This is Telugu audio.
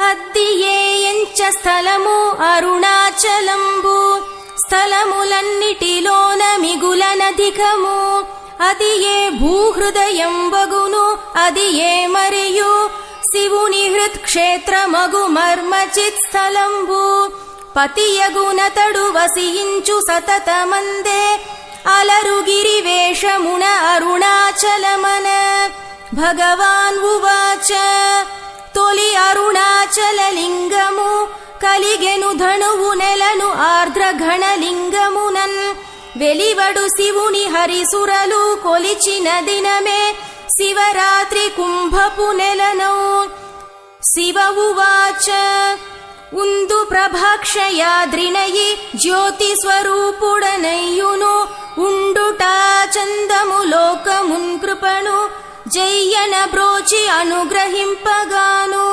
అద్దియే ఎంచ స్థలము అరుణాచలంబు స్థలములన్నిటిలోన మిగులనధికము అది ఏ భూహృదయం బగును అది ఏ మరియు శివుని హృత్క్షేత్రమగు మర్మచిత్ స్థలంబు పతియగునతడు వసించు సతతమందే అలరుగిరి వేషమున అరుణాచలమన భగవాన్ ఉవాచ తొలి అరుణాచలలింగము కలిగెను ధనువు నెలను ఆర్ద్రఘణలింగమునన్ వెలివడు శివుని హరిసురలు కొలిచిన దినమే శివరాత్రి కుంభపు నెలనౌ శివ ఉవాచ ఉందు ప్రభాక్షయాద్రినయి జ్యోతి స్వరూపుడనయ్యును ఉండుటా చందము లోకమున్ కృపను జయ్యన బ్రోచి అనుగ్రహింపగాను